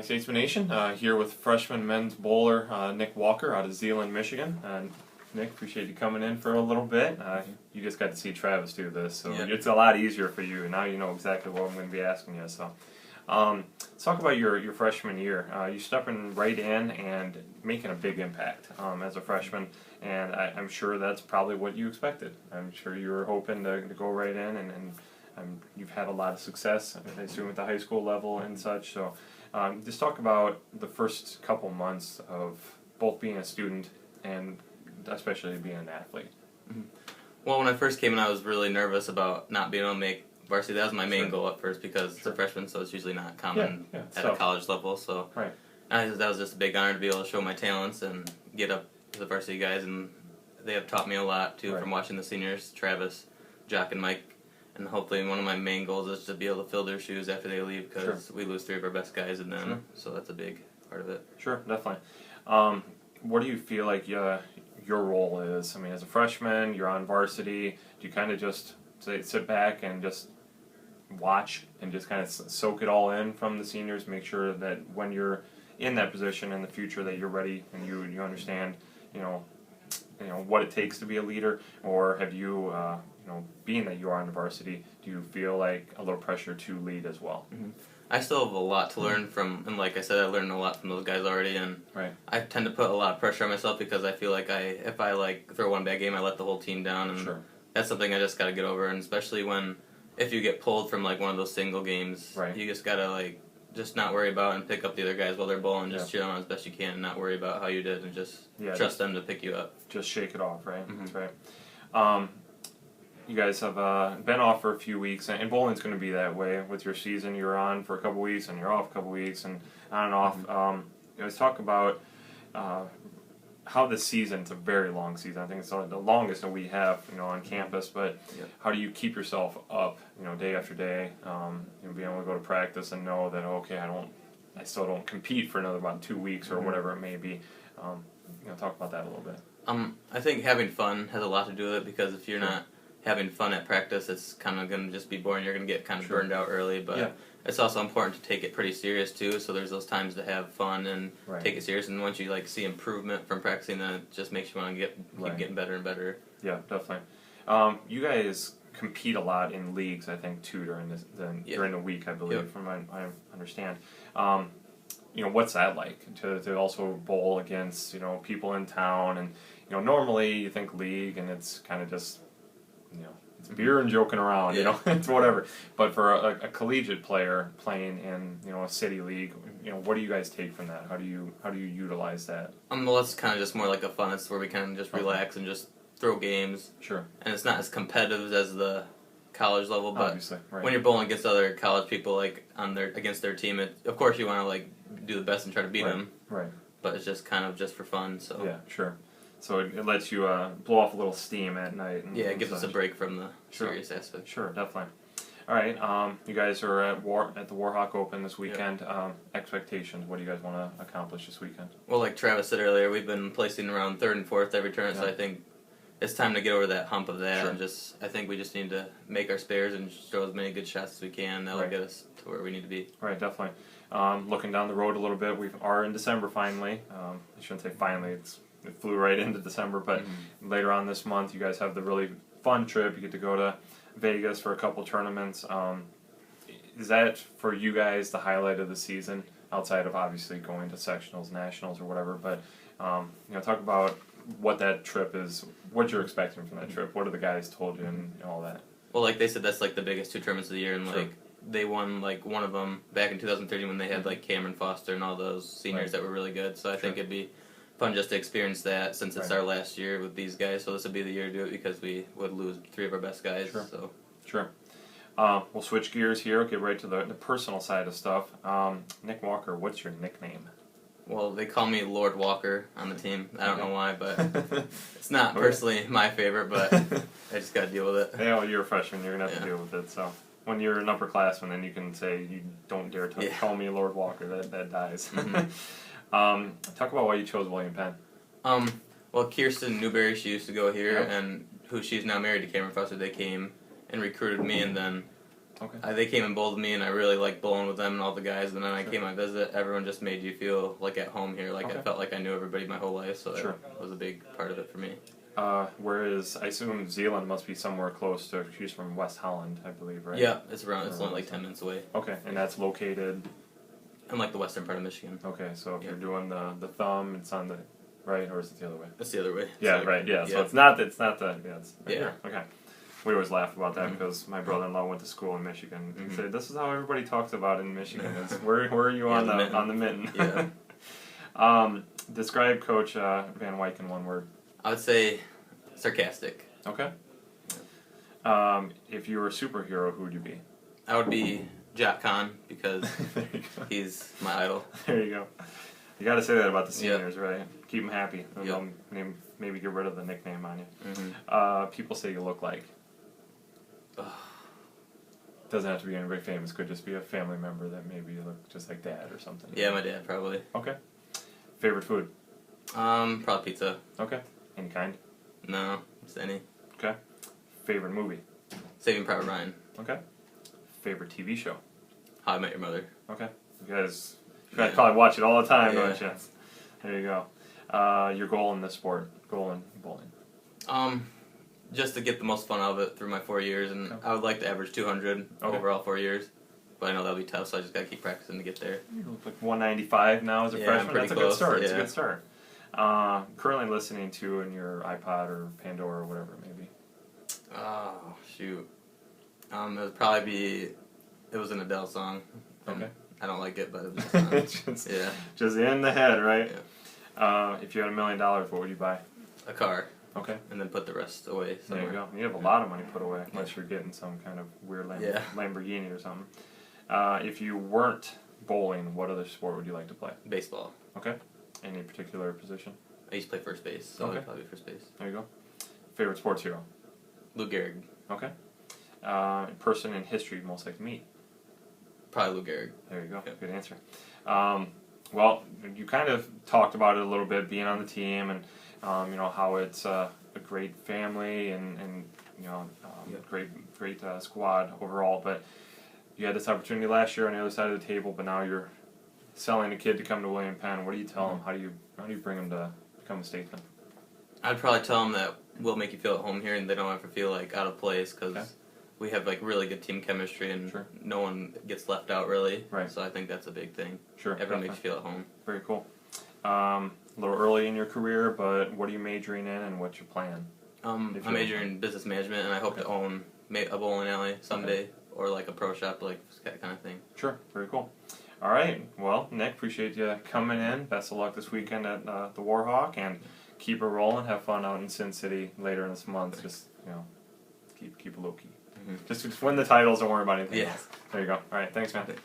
Statesman Nation, here with freshman men's bowler Nick Walker out of Zeeland, Michigan. Nick, appreciate you coming in for a little bit. You just got to see Travis do this, so it's a lot easier for you, and now you know exactly what I'm going to be asking you. So, let's talk about your freshman year. You stepping right in and making a big impact as a freshman, and I'm sure that's probably what you expected. I'm sure you were hoping to go right in, and you've had a lot of success, I assume, at the high school level and such. So, just talk about the first couple months of both being a student and especially being an athlete. Mm-hmm. Well, when I first came in, I was really nervous about not being able to make varsity. That was my main goal at first because it's a freshman, so it's usually not common at a college level. So that was just a big honor to be able to show my talents and get up to the varsity guys, and they have taught me a lot too from watching the seniors, Travis, Jock, and Mike. And hopefully one of my main goals is to be able to fill their shoes after they leave, because we lose 3 of our best guys in them, so that's a big part of it. Sure, definitely. What do you feel like your role is? I mean, as a freshman, you're on varsity. Do you kind of just sit back and just watch and just kind of soak it all in from the seniors, make sure that when you're in that position in the future that you're ready and you understand, you know what it takes to be a leader? Or have you, being that you are on the varsity, do you feel like a little pressure to lead as well? Mm-hmm. I still have a lot to learn from, and like I said, I learned a lot from those guys already, and I tend to put a lot of pressure on myself because I feel like if I throw one bad game, I let the whole team down, and that's something I just got to get over. And especially if you get pulled from one of those single games, you just got to just not worry about and pick up the other guys while they're bowling, just cheer on as best you can, and not worry about how you did, and just trust them to pick you up. Just shake it off, right? Mm-hmm. That's right. You guys have been off for a few weeks, and bowling's going to be that way with your season. You're on for a couple weeks, and you're off a couple weeks, and on and off. You guys talk about how the season, it's a very long season. I think it's the longest that we have, on campus. But how do you keep yourself up, day after day, being able to go to practice and know that I still don't compete for another about 2 weeks or whatever it may be. Talk about that a little bit. I think having fun has a lot to do with it, because if you're not having fun at practice, it's kind of going to just be boring. You're going to get kind of burned out early, but it's also important to take it pretty serious too, so there's those times to have fun and take it serious, and once you see improvement from practicing, then it just makes you want to keep getting better and better. Yeah, definitely. You guys compete a lot in leagues, I think, too, during the week, I believe, from what I understand. What's that like to also bowl against people in town? And normally you think league and it's kind of just it's beer and joking around, it's whatever. But for a collegiate player playing in a city league, what do you guys take from that? How do you utilize that? Well, it's kind of just more like a fun. It's where we kind of just relax and just throw games. Sure. And it's not as competitive as the college level, but obviously, when you're bowling against other college people against their team, of course you want to do the best and try to beat them. Right. But it's just kind of just for fun. So yeah, sure. So it lets you blow off a little steam at night. And it gives us a break from the serious aspect. Sure, definitely. All right, you guys are at the Warhawk Open this weekend. Expectations, what do you guys want to accomplish this weekend? Well, like Travis said earlier, we've been placing around 3rd and 4th every turn, so I think it's time to get over that hump of that. And I think we just need to make our spares and throw as many good shots as we can. That'll get us to where we need to be. Right, definitely. Looking down the road a little bit, we are in December finally. I shouldn't say finally, it flew right into December, but later on this month you guys have the really fun trip. You get to go to Vegas for a couple tournaments. Is that for you guys the highlight of the season, outside of obviously going to sectionals, nationals, or whatever? But talk about what that trip is, what you're expecting from that trip. What have the guys told you and all that? Well, like they said, that's the biggest 2 tournaments of the year, and they won one of them back in 2013 when they had Cameron Foster and all those seniors that were really good. So I think it'd be fun just to experience that, since it's our last year with these guys. So this would be the year to do it, because we would lose 3 of our best guys. Sure. We'll switch gears here. Get right to the personal side of stuff. Nick Walker, what's your nickname? Well, they call me Lord Walker on the team. I don't know why, but it's not personally my favorite, but I just got to deal with it. Yeah, well, you're a freshman. You're going to have to deal with it. So when you're an upperclassman, then you can say, you don't dare to call me Lord Walker. That dies. Talk about why you chose William Penn. Well, Kirsten Newberry, she used to go here, and she's now married to Cameron Foster. They came and recruited me, and then Okay. They came and bowled with me, and I really liked bowling with them and all the guys. And then I came on visit. Everyone just made you feel like at home here. Like I felt like I knew everybody my whole life, so that was a big part of it for me. Whereas I assume Zeeland must be somewhere close to. She's from West Holland, I believe, right? Yeah, it's around. It's only like 10 minutes away. Okay, and that's located in like the western part of Michigan. Okay, so if you're doing the thumb, it's on the right, or is it the other way? It's the other way. Yeah, right. Yeah, so it's not the it's right here. Okay. We always laugh about that because my brother-in-law went to school in Michigan and said, "This is how everybody talks about it in Michigan. It's where are you on the mitten?" Yeah. Describe Coach Van Wyk in one word. I would say sarcastic. Okay. If you were a superhero, who would you be? I would be Jack Kahn because he's my idol. There you go. You got to say that about the seniors, right? Keep them happy. Maybe get rid of the nickname on you. People say you look like. Doesn't have to be anybody famous. Could just be a family member that maybe you look just like dad or something. Yeah, my dad probably. Okay. Favorite food? Probably pizza. Okay. Any kind? No, just any. Okay. Favorite movie? Saving Private Ryan. Okay. Favorite TV show? How I Met Your Mother. Okay. You guys probably watch it all the time, don't you? There you go. Your goal in this sport? Goal in bowling? Just to get the most fun out of it through my 4 years, and I would like to average 200 over all 4 years. But I know that'll be tough, so I just got to keep practicing to get there. You look like 195 now as a freshman. That's a good start. Yeah. It's a good start. Currently listening to in your iPod or Pandora or whatever it may be. Oh, shoot. It would probably be... It was an Adele song. Okay. I don't like it, but it was just in the head, right? Yeah. If you had $1 million, what would you buy? A car. Okay. And then put the rest away somewhere. There you go. You have a lot of money put away, unless you're getting some kind of weird Lamborghini or something. If you weren't bowling, what other sport would you like to play? Baseball. Okay. Any particular position? I used to play first base, so I'd probably first base. There you go. Favorite sports hero? Lou Gehrig. Okay. Person in history most like to meet? Probably Lou Gehrig. There you go. Yeah. Good answer. Well, you kind of talked about it a little bit, being on the team and how it's a great family and great squad overall. But you had this opportunity last year on the other side of the table, but now you're selling a kid to come to William Penn. What do you tell him? How do you bring him to become a statesman? I'd probably tell them that we'll make you feel at home here, and they don't have to feel like out of place because we have like really good team chemistry, and no one gets left out really. Right. So I think that's a big thing. Sure. Everyone makes you feel at home. Very cool. A little early in your career, but what are you majoring in, and what's your plan? I'm majoring in business management, and I hope to own a bowling alley someday, or like a pro shop, like that kind of thing. Sure. Very cool. All right. Well, Nick, appreciate you coming in. Best of luck this weekend at the Warhawk, and keep it rolling. Have fun out in Sin City later this month. Just keep it low key. Just win the titles. Don't worry about anything else. There you go. All right. Thanks, man. Thanks.